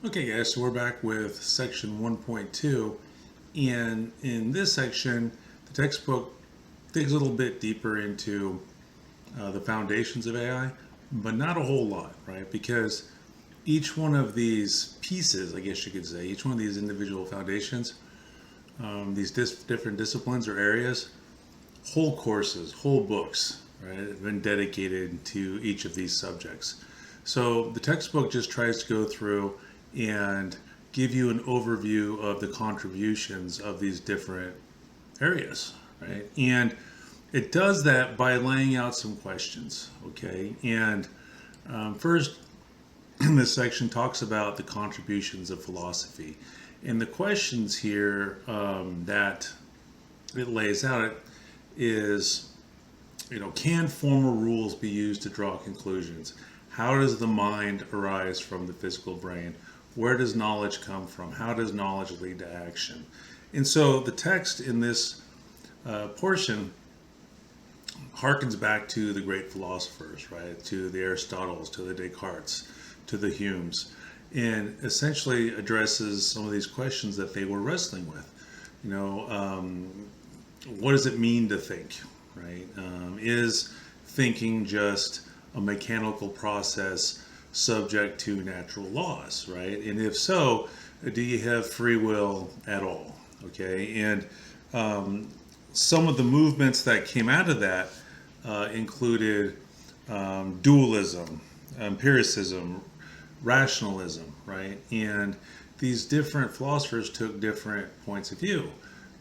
Okay guys, so we're back with section 1.2, and in this section the textbook digs a little bit deeper into the foundations of AI, but not a whole lot, right? Because each one of these pieces, I guess you could say, each one of these individual foundations, these different disciplines or areas, whole courses, whole books, right, have been dedicated to each of these subjects. So the textbook just tries to go through and give you an overview of the contributions of these different areas, right? And it does that by laying out some questions, okay? And first, in this section, talks about the contributions of philosophy. And the questions here that it lays out is, can formal rules be used to draw conclusions? How does the mind arise from the physical brain? Where does knowledge come from? How does knowledge lead to action? And so the text in this portion harkens back to the great philosophers, right? To the Aristotles, to the Descartes, to the Humes, and essentially addresses some of these questions that they were wrestling with. What does it mean to think, right? Is thinking just a mechanical process subject to natural laws, right? And if so, do you have free will at all? Okay, and some of the movements that came out of that included dualism, empiricism, rationalism, right? And these different philosophers took different points of view,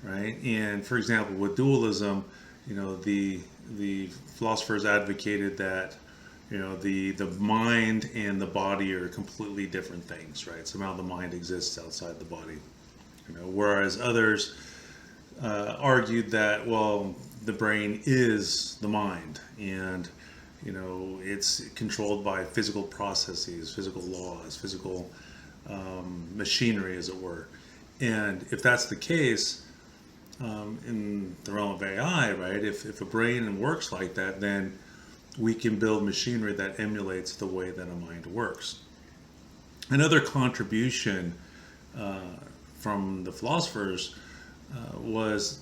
right? And for example, with dualism, the philosophers advocated that the mind and the body are completely different things, right? Somehow the mind exists outside the body. Whereas others argued that, well, the brain is the mind, and it's controlled by physical processes, physical laws, physical machinery, as it were. And if that's the case, in the realm of AI, right, if a brain works like that, then we can build machinery that emulates the way that a mind works. Another contribution from the philosophers was,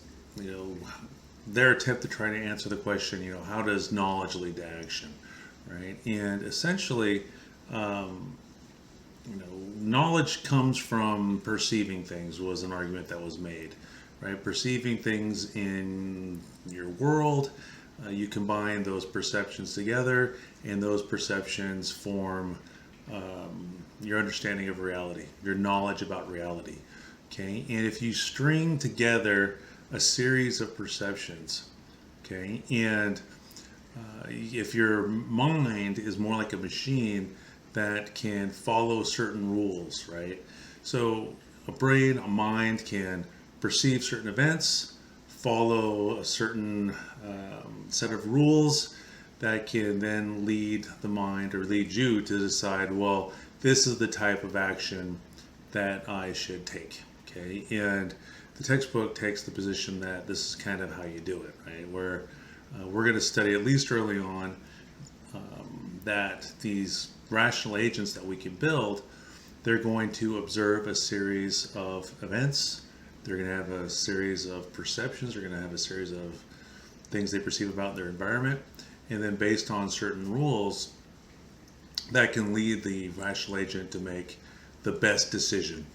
their attempt to try to answer the question, how does knowledge lead to action, right? And essentially, knowledge comes from perceiving things was an argument that was made, right? Perceiving things in your world, you combine those perceptions together, and those perceptions form your understanding of reality, your knowledge about reality. Okay, and if you string together a series of perceptions, okay, and if your mind is more like a machine that can follow certain rules, right? So a brain, a mind can perceive certain events, follow a certain set of rules that can then lead the mind or lead you to decide, well, this is the type of action that I should take. Okay, and the textbook takes the position that this is kind of how you do it, right? Where we're going to study, at least early on, that these rational agents that we can build, they're going to observe a series of events. They're going to have a series of perceptions. They're going to have a series of things they perceive about their environment. And then based on certain rules, that can lead the rational agent to make the best decision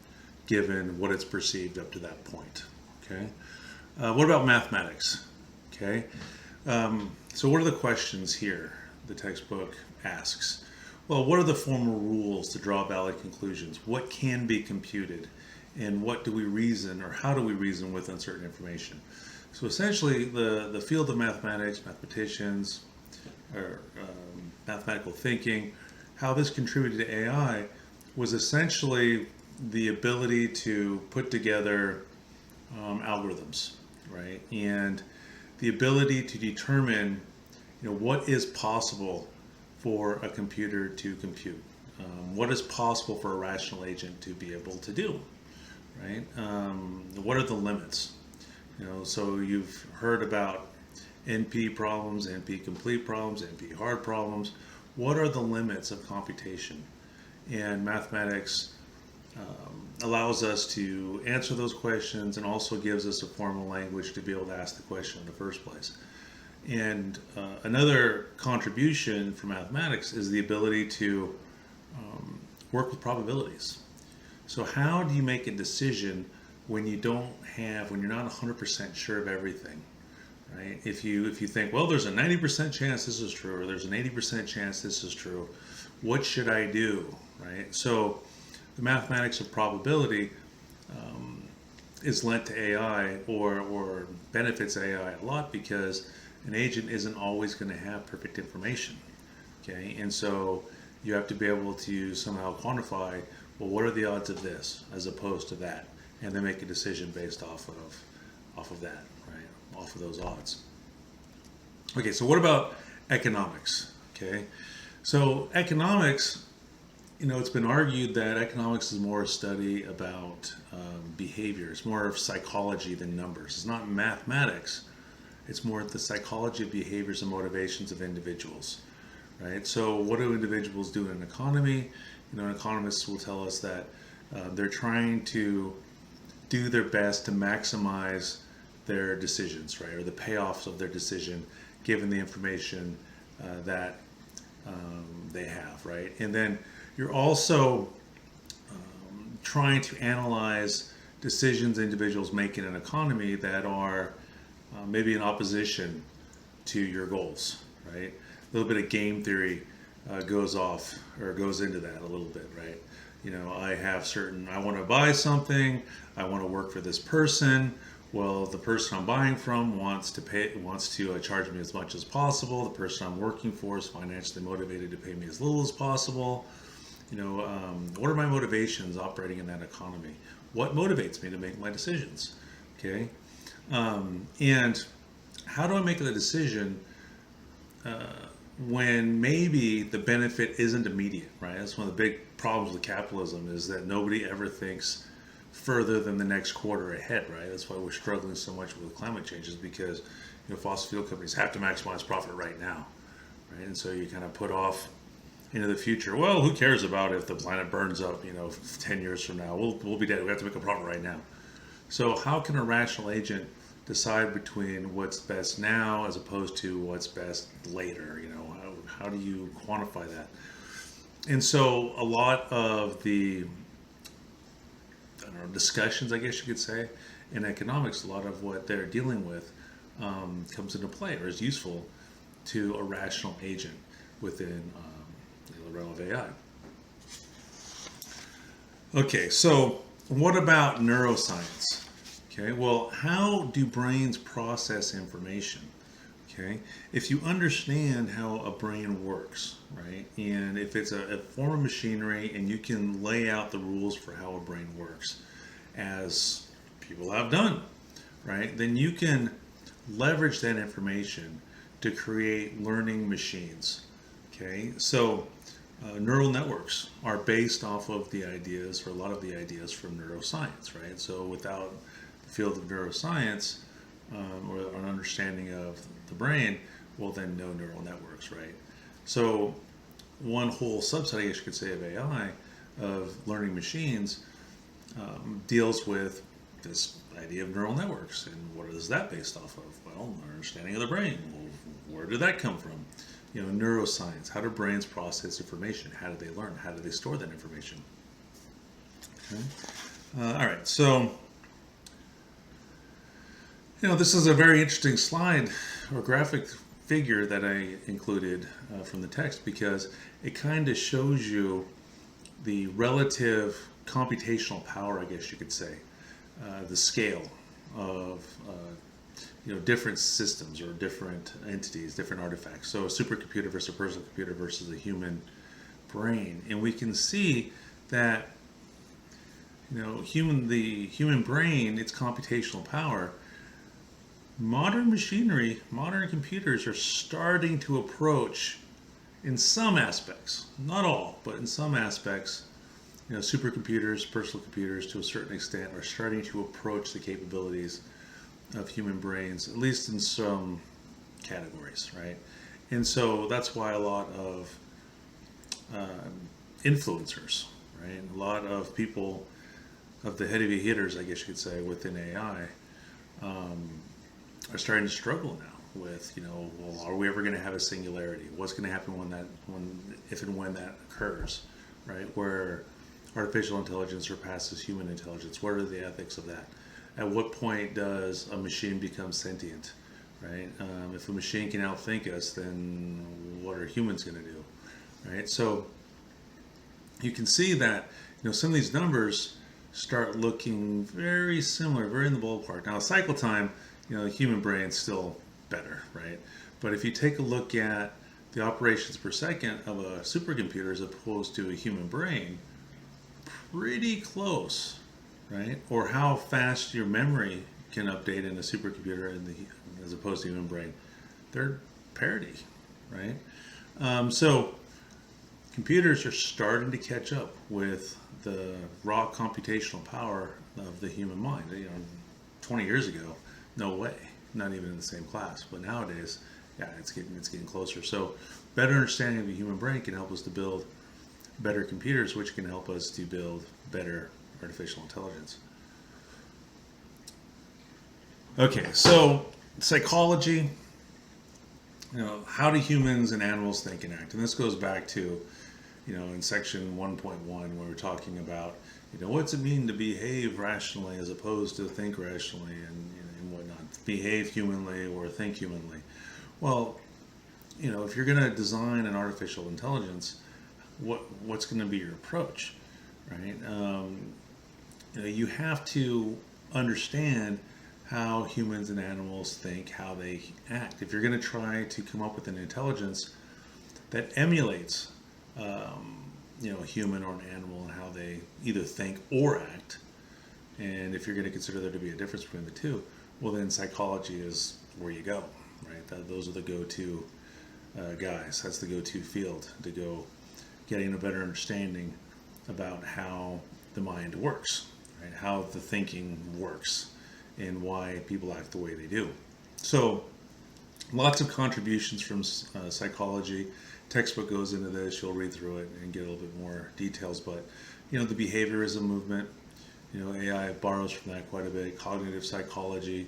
given what it's perceived up to that point. Okay. What about mathematics? Okay. So what are the questions here the textbook asks? Well, what are the formal rules to draw valid conclusions? What can be computed? And what do we reason, or how do we reason with uncertain information? So essentially, the field of mathematics, mathematicians, or mathematical thinking, how this contributed to AI was essentially the ability to put together algorithms, right? And the ability to determine, what is possible for a computer to compute. What is possible for a rational agent to be able to do, right? What are the limits? So you've heard about NP problems, NP complete problems, NP hard problems. What are the limits of computation? And mathematics allows us to answer those questions and also gives us a formal language to be able to ask the question in the first place. And another contribution for mathematics is the ability to work with probabilities. So how do you make a decision when you don't have, when you're not 100% sure of everything, right? If you think, well, there's a 90% chance this is true, or there's an 80% chance this is true, what should I do, right? So the mathematics of probability is lent to AI or benefits AI a lot because an agent isn't always going to have perfect information, okay? And so you have to be able to somehow quantify, well, what are the odds of this as opposed to that, and then make a decision based off of that, right? Off of those odds. Okay, so what about economics? Okay, so economics, it's been argued that economics is more a study about behavior. It's more of psychology than numbers. It's not mathematics. It's more the psychology of behaviors and motivations of individuals, right? So what do individuals do in an economy? Economists will tell us that they're trying to do their best to maximize their decisions, right, or the payoffs of their decision, given the information that they have, right? And then you're also trying to analyze decisions individuals make in an economy that are maybe in opposition to your goals, right? A little bit of game theory goes into that a little bit, right? I want to buy something, I want to work for this person. Well, the person I'm buying from wants to charge me as much as possible. The person I'm working for is financially motivated to pay me as little as possible. What are my motivations operating in that economy? What motivates me to make my decisions? Okay, and how do I make the decision when maybe the benefit isn't immediate, right? That's one of the big problems with capitalism, is that nobody ever thinks further than the next quarter ahead, right? That's why we're struggling so much with climate change, is because fossil fuel companies have to maximize profit right now, right? And so you kind of put off into the future. Well, who cares about if the planet burns up, 10 years from now? We'll be dead. We have to make a profit right now. So how can a rational agent decide between what's best now as opposed to what's best later? How do you quantify that? And so a lot of the discussions, I guess you could say, in economics, a lot of what they're dealing with comes into play or is useful to a rational agent within the realm of AI. Okay, so what about neuroscience? Okay, well, how do brains process information? Okay, if you understand how a brain works, right, and if it's a form of machinery and you can lay out the rules for how a brain works, as people have done, right, then you can leverage that information to create learning machines. Okay, so neural networks are based off of the ideas, or a lot of the ideas, from neuroscience, right? So without the field of neuroscience, or an understanding of the brain, well, then no neural networks, right? So one whole subset, I guess you could say, of AI, of learning machines, deals with this idea of neural networks. And what is that based off of? Well, our understanding of the brain. Well, where did that come from? Neuroscience. How do brains process information? How do they learn? How do they store that information? Okay. All right, so this is a very interesting slide or graphic figure that I included from the text, because it kind of shows you the relative computational power, I guess you could say, the scale of different systems or different entities, different artifacts. So a supercomputer versus a personal computer versus a human brain, and we can see that the human brain, its computational power. Modern machinery, modern computers are starting to approach, in some aspects, not all, but in some aspects, supercomputers, personal computers to a certain extent are starting to approach the capabilities of human brains, at least in some categories, right? And so that's why a lot of influencers, right? A lot of people, of the heavy hitters, I guess you could say, within AI, are starting to struggle now with, well, are we ever going to have a singularity? What's going to happen if and when that occurs, right? Where artificial intelligence surpasses human intelligence. What are the ethics of that? At what point does a machine become sentient, right? If a machine can outthink us, then what are humans going to do, right? So you can see that, some of these numbers start looking very similar, very in the ballpark. Now, cycle time, the human brain's still better, right? But if you take a look at the operations per second of a supercomputer as opposed to a human brain, pretty close, right? Or how fast your memory can update in a supercomputer as opposed to human brain, they're parity, right? So computers are starting to catch up with the raw computational power of the human mind. 20 years ago, no way, not even in the same class. But nowadays, yeah, it's getting closer. So better understanding of the human brain can help us to build better computers, which can help us to build better artificial intelligence. Okay, so psychology, how do humans and animals think and act? And this goes back to, in section 1.1, where we're talking about, what's it mean to behave rationally as opposed to think rationally and whatnot, behave humanly or think humanly. Well, if you're going to design an artificial intelligence, what's going to be your approach, right? You have to understand how humans and animals think, how they act. If you're going to try to come up with an intelligence that emulates, a human or an animal and how they either think or act, and if you're going to consider there to be a difference between the two, well, then psychology is where you go, right? Those are the go-to guys. That's the go-to field to go, getting a better understanding about how the mind works, right? How the thinking works and why people act the way they do. So lots of contributions from psychology. Textbook goes into this. You'll read through it and get a little bit more details. But, the behaviorism movement, AI borrows from that quite a bit. Cognitive psychology,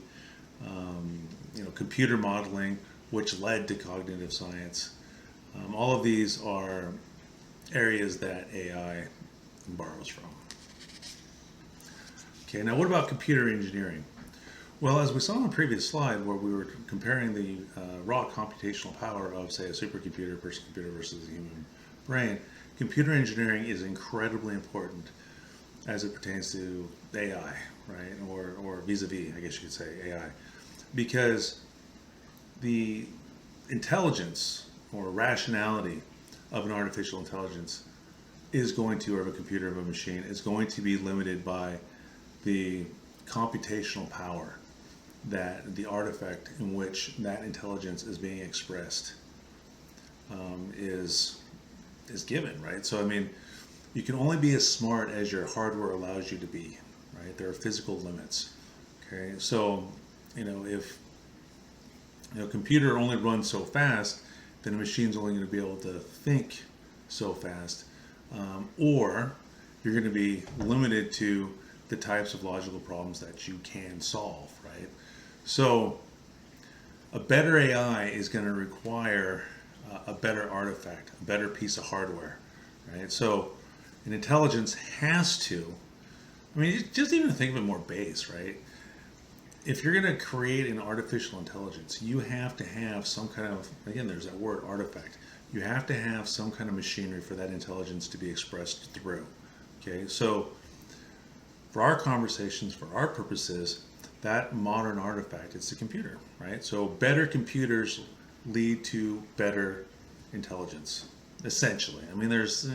computer modeling, which led to cognitive science. All of these are areas that AI borrows from. Okay, now what about computer engineering? Well, as we saw on the previous slide where we were comparing the raw computational power of, say, a supercomputer versus a human brain, computer engineering is incredibly important as it pertains to AI, right? Or vis-a-vis, I guess you could say, AI. Because the intelligence or rationality of an artificial intelligence is going to, or of a computer, of a machine, is going to be limited by the computational power, that the artifact in which that intelligence is being expressed is given, right? So, you can only be as smart as your hardware allows you to be, right? There are physical limits, okay? So, if a computer only runs so fast, then a machine's only going to be able to think so fast, or you're going to be limited to the types of logical problems that you can solve, right? So a better AI is going to require a better artifact, a better piece of hardware, right? So an intelligence has to, just even think of it more base, right? If you're going to create an artificial intelligence, you have to have some kind of, again, there's that word, artifact. You have to have some kind of machinery for that intelligence to be expressed through, okay? So for our conversations, for our purposes, that modern artifact, it's the computer, right? So better computers lead to better intelligence, essentially. There's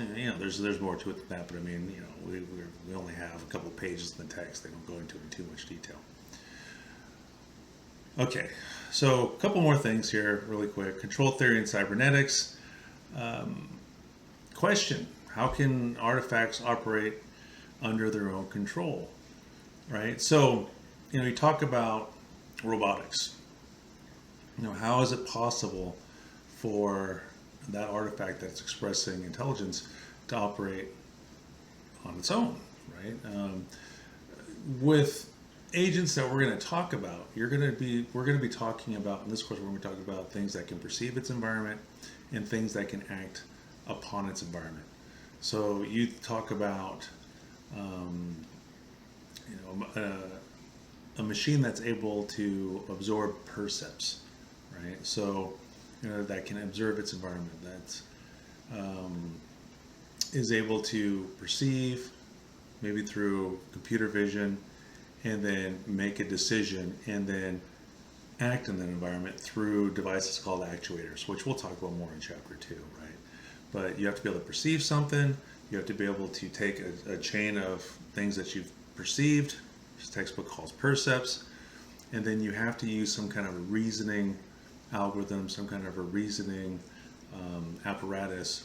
more to it than that, but we only have a couple of pages in the text. They don't go into it in too much detail. Okay, so a couple more things here really quick. Control theory and cybernetics. Question, how can artifacts operate under their own control, right? So, you talk about robotics. How is it possible for that artifact that's expressing intelligence to operate on its own, right? With agents that we're going to talk about, we're going to be talking about, in this course, we're going to be talking about things that can perceive its environment and things that can act upon its environment. So you talk about, a machine that's able to absorb percepts, right? So, that can observe its environment, that is able to perceive, maybe through computer vision, and then make a decision, and then act in that environment through devices called actuators, which we'll talk about more in chapter 2, right? But you have to be able to perceive something. You have to be able to take a chain of things that you've perceived, this textbook calls percepts, and then you have to use some kind of a reasoning algorithm, some kind of a reasoning apparatus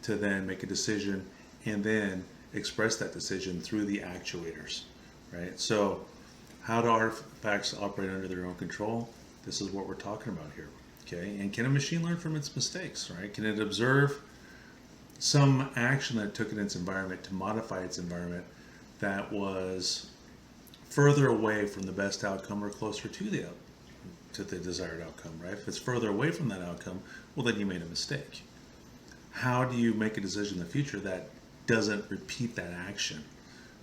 to then make a decision and then express that decision through the actuators, right? So how do artifacts operate under their own control? This is what we're talking about here, okay? And can a machine learn from its mistakes, right? Can it observe some action that took in its environment to modify its environment that was further away from the best outcome or closer to the desired outcome, right? If it's further away from that outcome, well, then you made a mistake. How do you make a decision in the future that doesn't repeat that action?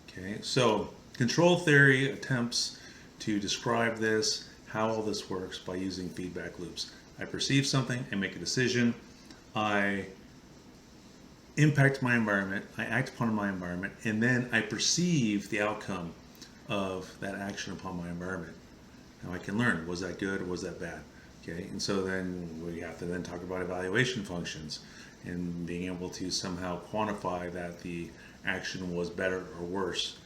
Okay, so control theory attempts to describe this, how all this works, by using feedback loops. I perceive something, I make a decision, I impact my environment, I act upon my environment, and then I perceive the outcome of that action upon my environment. Now I can learn, was that good or was that bad? Okay, and so then we have to then talk about evaluation functions and being able to somehow quantify that the action was better or worse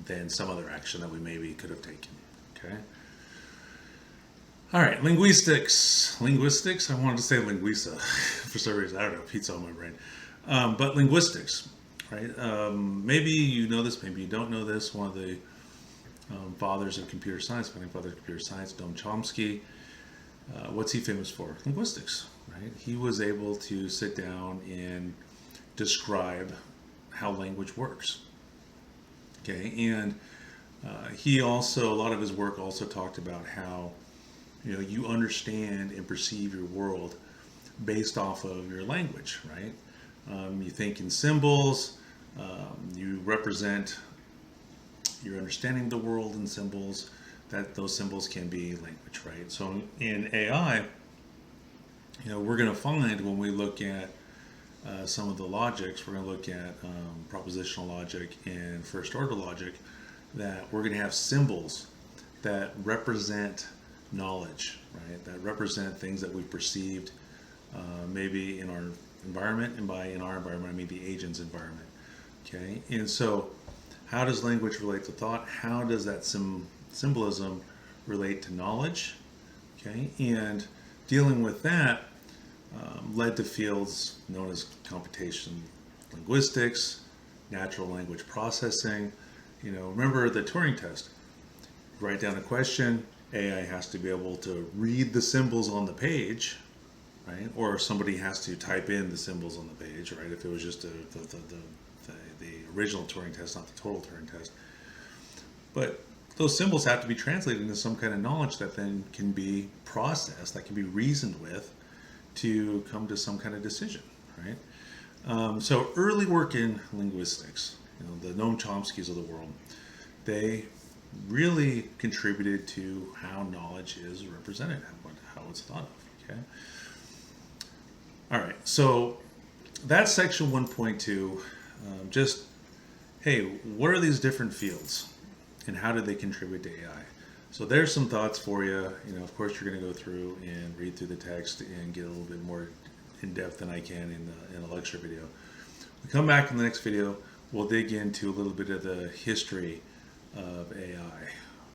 than some other action that we maybe could have taken. Okay. All right, linguistics. Linguistics, I wanted to say linguista for some reason. I don't know, pizza on my brain. But linguistics, right? Maybe you know this, maybe you don't know this. One of the fathers of computer science, founding father of computer science, Noam Chomsky. What's he famous for? Linguistics, right? He was able to sit down and describe how language works. Okay, and he also, a lot of his work also talked about how you understand and perceive your world based off of your language, right? You think in symbols, you represent your understanding of the world in symbols, that those symbols can be language, right? So in AI, we're going to find when we look at some of the logics, we're going to look at propositional logic and first order logic, that we're going to have symbols that represent knowledge, right? That represent things that we've perceived maybe in our environment, and by in our environment I mean the agent's environment. Okay, and so how does language relate to thought? How does that symbolism relate to knowledge? Okay, and dealing with that led to fields known as computation linguistics, natural language processing. Remember the Turing test. Write down a question, AI has to be able to read the symbols on the page, right? Or somebody has to type in the symbols on the page, right? If it was just the original Turing test, not the total Turing test. But those symbols have to be translated into some kind of knowledge that then can be processed, that can be reasoned with to come to some kind of decision, right? So early work in linguistics, the Noam Chomskys of the world, they really contributed to how knowledge is represented, how it's thought of, okay? All right, so that's section 1.2. Just, hey, what are these different fields and how do they contribute to AI? So there's some thoughts for you. Of course, you're going to go through and read through the text and get a little bit more in depth than I can in a lecture video. We come back in the next video, we'll dig into a little bit of the history of AI.